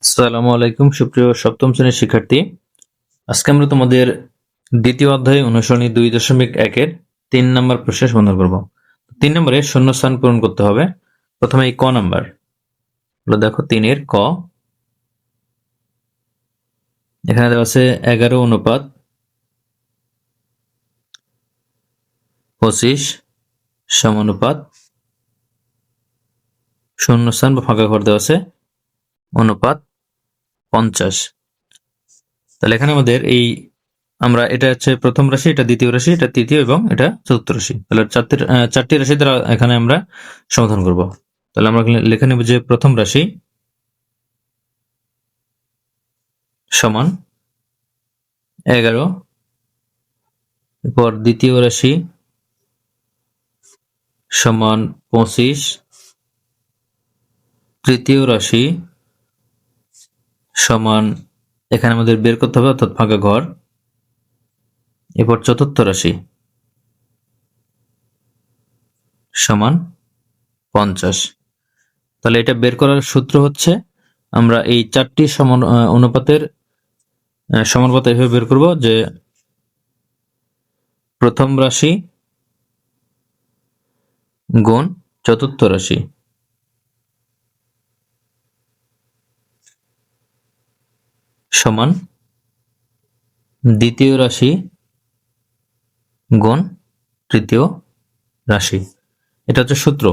আসসালামু আলাইকুম সুপ্রিয় সপ্তম শ্রেণীর শিক্ষার্থী। আজকে আমরা তোমাদের দ্বিতীয় অধ্যায় অনুসরণী 2.1-এর 3 নম্বর প্রশ্নের সমাধান করব। 3 নম্বরে শূন্যস্থান পূরণ করতে হবে। প্রথমে এই ক নাম্বার দেখো, 3-এর ক। এখানে দেওয়া আছে 11:25 সমানুপাত শূন্যস্থান বা ফাঁকা ঘর দেওয়া আছে অনুপাত 50। তাহলে এখানে আমাদের আমরা এটা হচ্ছে প্রথম রাশি, এটা দ্বিতীয় রাশি, এটা তৃতীয় এবং এটা চতুর্থ রাশি। তাহলে চারটি রাশি দ্বারা এখানে আমরা সমাধান করব। তাহলে আমরা লিখে নেব যে প্রথম রাশি সমান 11, এরপর দ্বিতীয় রাশি সমান 25, তৃতীয় রাশি সমান, এখানে আমাদের বের করতে হবে অর্থাৎ ফাঁকা ঘর, এরপর চতুর্থ রাশি সমান 50। তাহলে এটা বের করার সূত্র হচ্ছে, আমরা এই চারটি অনুপাতের সমানুপাত এভাবে বের করব যে প্রথম রাশি গুণ চতুর্থ রাশি সমান দ্বিতীয় রাশি গুণ তৃতীয় রাশি। এটা হচ্ছে সূত্র,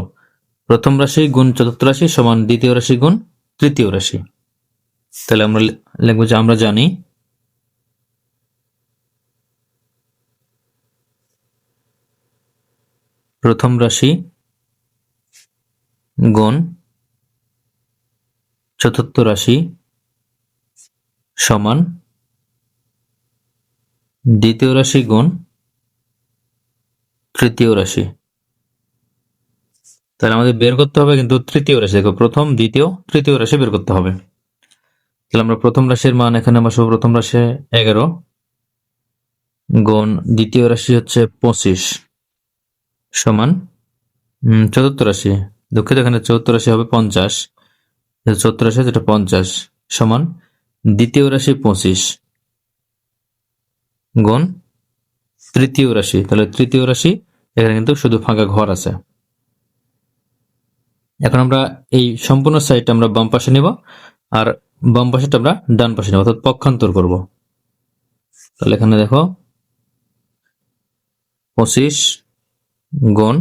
প্রথম রাশি গুণ চতুর্থ রাশি সমান দ্বিতীয় রাশি গুণ তৃতীয় রাশি। তাহলে আমরা লিখবো যে আমরা জানি প্রথম রাশি গুণ চতুর্থ রাশি সমান দ্বিতীয় রাশি গুণ তৃতীয় রাশি। তাহলে আমাদের বের করতে হবে কিন্তু তৃতীয় রাশি, দেখো প্রথম দ্বিতীয় তৃতীয় রাশি বের করতে হবে। তাহলে আমরা প্রথম রাশির মান এখানে বসাবো, প্রথম রাশি 11 গুণ দ্বিতীয় রাশি হচ্ছে 25 সমান চতুর্থ রাশি, দুঃখিত এখানে চতুর্থ রাশি হবে 50, চতুর্থ রাশি যেটা 50 সমান দ্বিতীয় রাশি 25 গুণ তৃতীয় রাশি। তাহলে তৃতীয় রাশি এখানে কিন্তু শুধু ফাঁকা ঘর আছে। এখন আমরা এই সম্পূর্ণ সাইডটা আমরা বাম পাশে নিব আর বাম পাশেটা আমরা ডান পাশে নেব, অর্থাৎ পক্ষান্তর করব। তাহলে এখানে দেখো 25 গুণ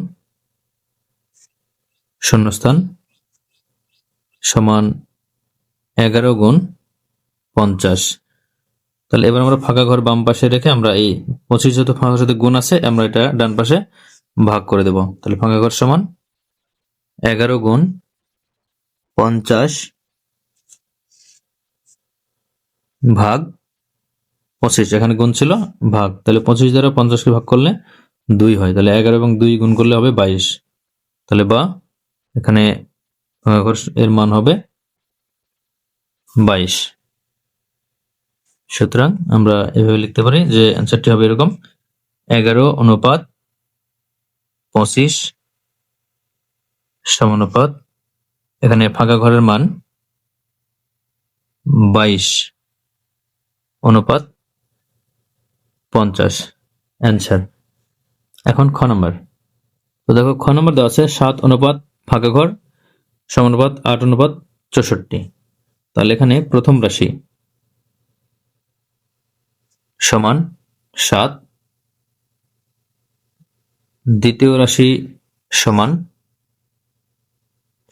শূন্যস্থান সমান 11 গুণ 50। তাহলে এবার আমরা ফাঁকা ঘর বাম পাশে রেখে আমরা এই 25 যত ফাঁকা সাথে গুণ আছে আমরা এটা ডান পাশে ভাগ করে দেব। তাহলে ফাঁকা ঘর সমান 11 গুণ 50 ভাগ 25, এখানে গুণ ছিল ভাগ, তাহলে 25 দ্বারা 50কে ভাগ করলে 2 হয়, তাহলে 11 এবং 2 গুণ করলে হবে 22। তাহলে বা এখানে ফাঁকা ঘর এর মান হবে 22। সুতরাং আমরা এভাবে লিখতে পারি যে অ্যান্সারটি হবে এরকম 11:25 সমানুপাত, এখানে ফাঁকা ঘরের মান 22:50 অ্যান্সার। এখন খ নম্বর, তো দেখো খ নম্বর দেওয়া আছে 7 অনুপাত ফাঁকা ঘর সমানুপাত 8:64। তাহলে এখানে প্রথম রাশি সমান 7, দ্বিতীয় রাশি সমান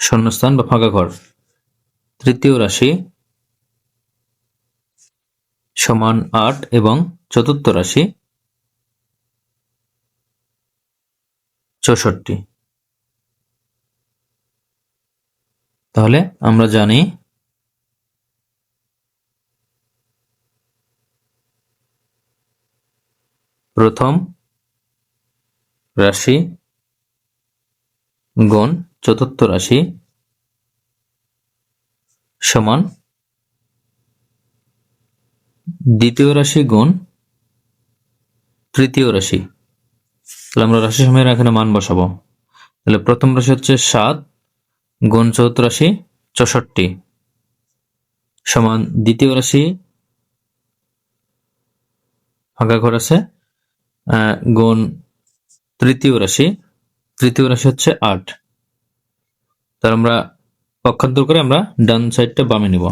শূন্যস্থান বা ফাঁকা ঘর তৃতীয় রাশি সমান 8 এবং চতুর্থ রাশি 64। তাহলে আমরা জানি প্রথম রাশি গুণ চতুর্থ রাশি সমান দ্বিতীয় রাশি গুণ তৃতীয় রাশি। তাহলে আমরা রাশি সময়ের এখানে মান বসাবো। তাহলে প্রথম রাশি হচ্ছে 7 গুণ চতুর্থ রাশি 64 সমান দ্বিতীয় রাশি ফাঁকা ঘর আছে গুণ তৃতীয় রাশি হচ্ছে 8। তাহলে আমরা পক্ষান্তর করে আমরা ডান সাইডটা বামে নিব।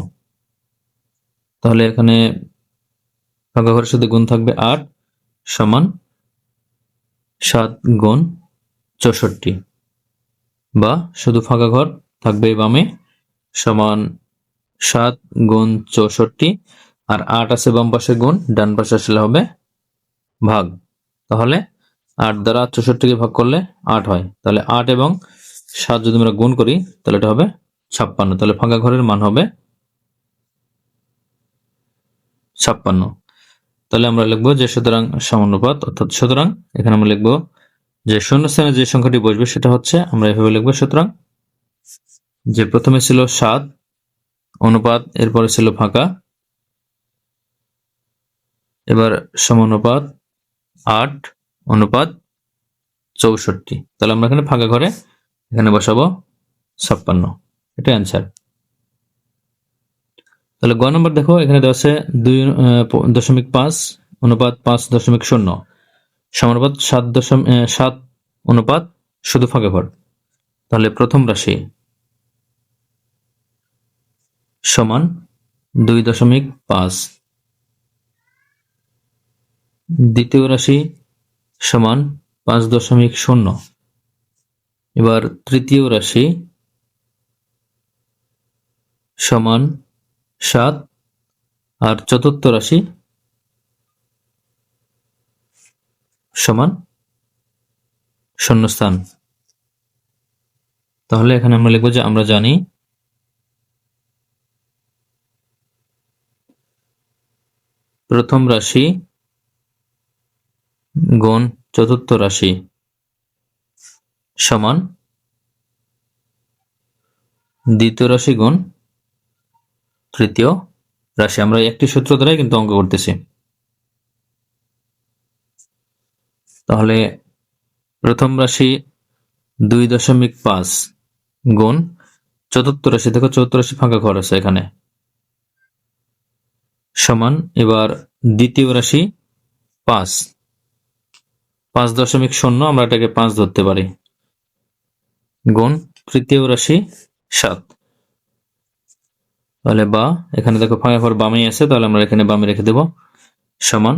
তাহলে এখানে ফাঁকা ঘরের সাথে গুণ থাকবে 8 সমান 7 গুণ 64, বা শুধু ফাঁকা ঘর থাকবে বামে সমান 7 গুণ 64, আর 8 আছে বাম পাশে গুণ, ডান পাশে আসলে হবে ভাগ। তাহলে 8 দ্বারা 64কে ভাগ করলে 8 হয়। তাহলে 8 এবং 7 যদি আমরা গুণ করি তাহলে এটা হবে 56। তাহলে ফাঁকা ঘরের মান হবে 56। তাহলে আমরা লিখবো যে সুতরাং সমানুপাত, অর্থাৎ সুতরাং এখানে আমরা লিখবো যে শূন্যস্থানে যে সংখ্যাটি বসবে সেটা হচ্ছে, আমরা এভাবে লিখবো, সুতরাং যে প্রথমে ছিল 7 অনুপাত, এরপরে ছিল ফাঁকা, এবার সমানুপাত 8 অনুপাত 64। তাহলে আমরা এখানে ফাঁকা ঘরে এখানে বসাবো 56, এটা অ্যান্সার। তাহলে গ নম্বর দেখো, এখানে দেওয়া আছে 2.5 অনুপাত 5.0 সমানুপাত 7 অনুপাত শুধু ফাঁকা ঘর। তাহলে প্রথম রাশি সমান 2.5, দ্বিতীয় রাশি সমান 5.0, এবার তৃতীয় রাশি সমান 7, আর চতুর্থ রাশি সমান শূন্যস্থান। তাহলে এখানে আমরা লিখবো যে আমরা জানি প্রথম রাশি গুণ চতুর্থ রাশি সমান দ্বিতীয় রাশি গুণ তৃতীয় রাশি। আমরা একটি সূত্র দ্বারাই কিন্তু অঙ্ক করতেছি। তাহলে প্রথম রাশি 2.5 গুণ চতুর্থ রাশি, দেখো চতুর্থ রাশি ফাঁকা ঘর আছে এখানে, সমান এবার দ্বিতীয় রাশি 5.0, আমরা এটাকে 5 ধরতে পারি, গুণ তৃতীয় রাশি 7। তাহলে বা এখানে দেখো ফাঁকা ঘর বামেই আছে, তাহলে আমরা এখানে বামে রেখে দেব, সমান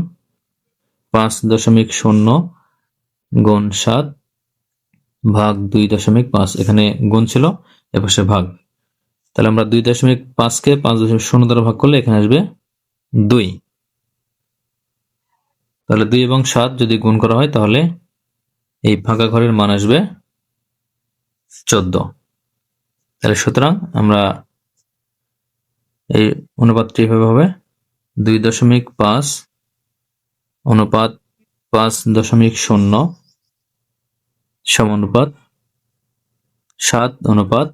5.0 গুণ 7 ভাগ 2.5, এখানে গুণ ছিল এপাশে ভাগ। তাহলে আমরা 2.5কে 5.0 দ্বারা ভাগ করলে এখানে আসবে 2। তাহলে 2 এবং 7 যদি গুণ করা হয় তাহলে এই ফাঁকা ঘরের মান আসবে 14। তাহলে সুতরাং আমরা এই অনুপাতটি এভাবে হবে 2.5 অনুপাত 5.0 সমানুপাত 7 অনুপাত,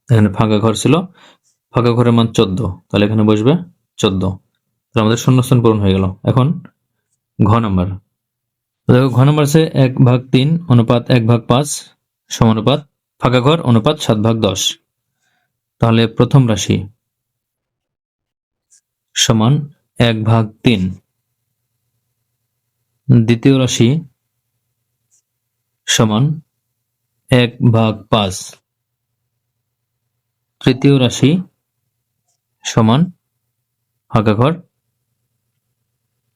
এখানে ফাঁকা ঘর ছিল, ফাঁকা ঘরের মান 14, তাহলে এখানে বসবে 14। তাহলে আমাদের শূন্যস্থান পূরণ হয়ে গেল। এখন ঘ নাম্বার দেখো, ঘ নাম্বার আছে 1/3 অনুপাত 1/5 সমানুপাত ফাঁকা ঘর অনুপাত 7/10। তাহলে প্রথম রাশি সমান 1/3, দ্বিতীয় রাশি সমান 1/5, তৃতীয় রাশি সমান ফাঁকা ঘর,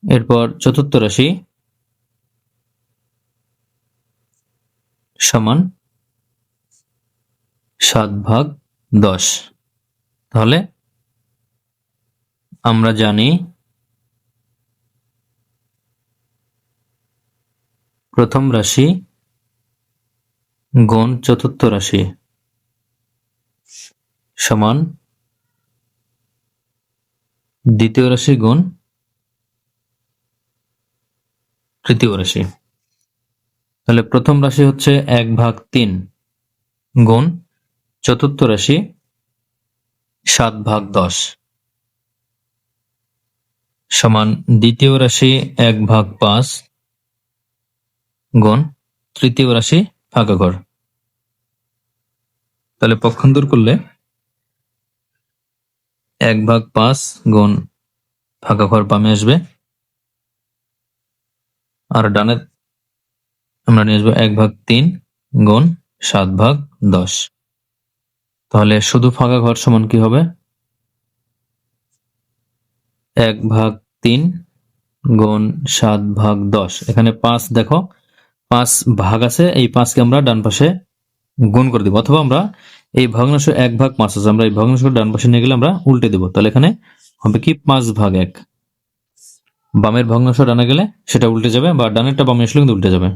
এরপর চতুর্থ রাশি সমান 7/10। তাহলে আমরা জানি প্রথম রাশি গুণ চতুর্থ রাশি সমান দ্বিতীয় রাশি গুণ তৃতীয় রাশি। তাহলে প্রথম রাশি হচ্ছে 1/3 গুণ চতুর্থ রাশি 7/10 সমান দ্বিতীয় রাশি 1/5 গুণ তৃতীয় রাশি ফাঁকা ঘর। তাহলে পক্ষান্তর করলে 1/5 গুণ ফাঁকা ঘর বামে আসবে, আর ডানে আমরা নিয়ে আসবো 1/3 গুণ 7/10। তাহলে শুধু ফাঁকা ঘর সমান কি হবে? 1/3 গুণ 7/10। এখানে 5 দেখো 5 ভাগ আছে, এই 5কে আমরা ডান পাশে গুণ করে দিব, অথবা আমরা এই ভগ্নাংশ 1/5 আছে, আমরা এই ভগ্নাংশ ডান পাশে নিয়ে গেলে আমরা উল্টে দেব। তাহলে এখানে হবে কি 5/1। বামের ভগ্নাংশ ডানে গেলে সেটা উল্টে যাবে, বা ডানেরটা বামে আসলে কিন্তু উল্টে যাবে।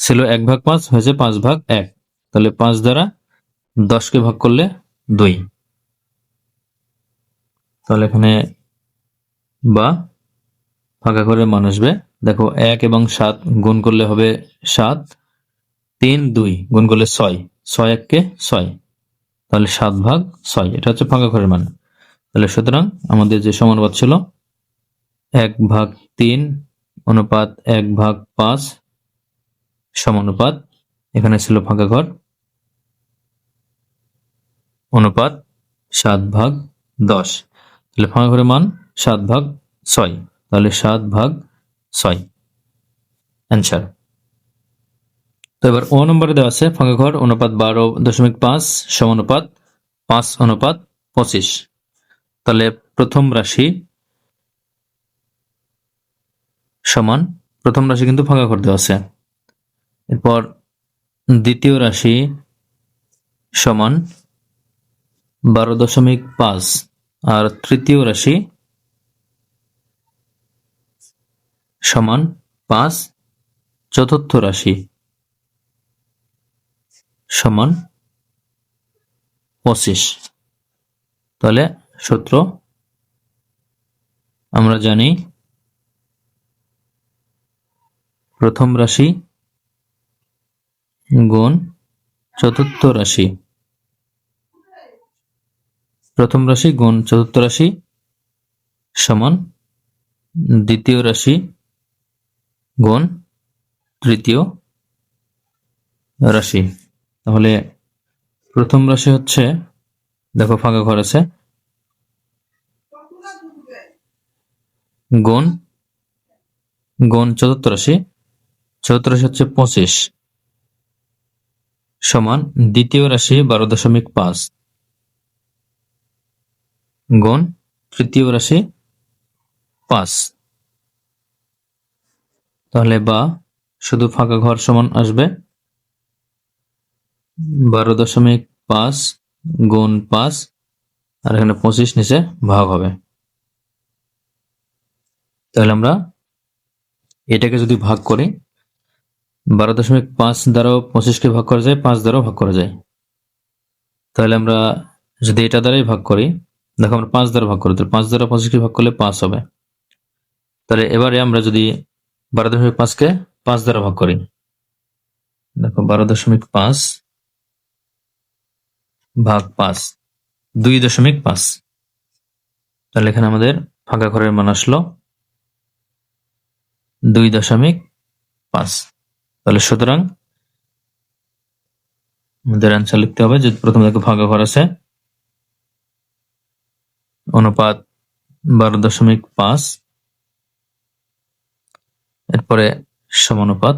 ছিল 1/5 হয়েছে 5/1। তাহলে 5 দ্বারা 10কে ভাগ করলে 2। তাহলে এখানে বা ফাঁকা ঘরের মান আসবে, দেখো 1 এবং 7 গুণ করলে হবে 7, 3 2 গুণ করলে 6, 6 1 6, তাহলে 7/6। এটা হচ্ছে ফাঁকা ঘরের মান। তাহলে সুতরাং আমাদের যে সমানুপাত ছিল 1/3 অনুপাত 1/5 সমানুপাত, এখানে ছিল ফাঁকা ঘর, অনুপাত 7/10। তাহলে ফাঁকা ঘরের মান 7/6, তাহলে 7/6 অ্যান্সার। তো এবার ও নম্বরে দেওয়া আছে ফাঁকা ঘর অনুপাত 12.5 সমানুপাত 5:25। তাহলে প্রথম রাশি সমান, প্রথম রাশি কিন্তু ফাঁকা ঘর দেওয়া আছে। এরপর দ্বিতীয় রাশি সমান 12.5, আর তৃতীয় রাশি সমান 5, চতুর্থ রাশি সমান 25। তাহলে সূত্র আমরা জানি প্রথম রাশি গুণ চতুর্থ রাশি, প্রথম রাশি গুণ চতুর্থ রাশি সমান দ্বিতীয় রাশি গুণ তৃতীয় রাশি। তাহলে প্রথম রাশি হচ্ছে, দেখো ফাঁকা ঘর আছে, গুণ গুণ চতুর্থ রাশি, চতুর্থ রাশি হচ্ছে 25 সমান দ্বিতীয় রাশি 12.5 গুণ তৃতীয় রাশি 5। তাহলে বা শুধু ফাঁকা ঘর সমান আসবে 12.5 গুণ 5, আর এখানে 25 নিচে ভাগ হবে। তাহলে আমরা এটাকে যদি ভাগ করি 12.5 দ্বারাও 25কে ভাগ করা যায়, 5 দ্বারাও ভাগ করা যায়। তাহলে আমরা যদি এটা দ্বারাই ভাগ করি, দেখো আমরা 5 দ্বারা ভাগ করি, তো 5 দ্বারা 25কে ভাগ করলে 5 হবে। তাহলে এবারে আমরা যদি 12.5কে 5 দ্বারা ভাগ করি, দেখো 12.5 ভাগ 5, 2.5। তাহলে এখানে আমাদের ফাঁকা ঘরের মান আসলো 2.5। তাহলে সুতরাং আমাদের অ্যান্সার লিখতে হবে যে প্রথমে দেখো ফাঁকা ঘর আছে, অনুপাত 12.5, এরপরে সমানুপাত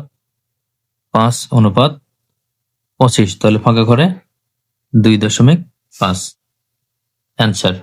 5:25। তাহলে ফাঁকা ঘরে 2.5 অ্যান্সার।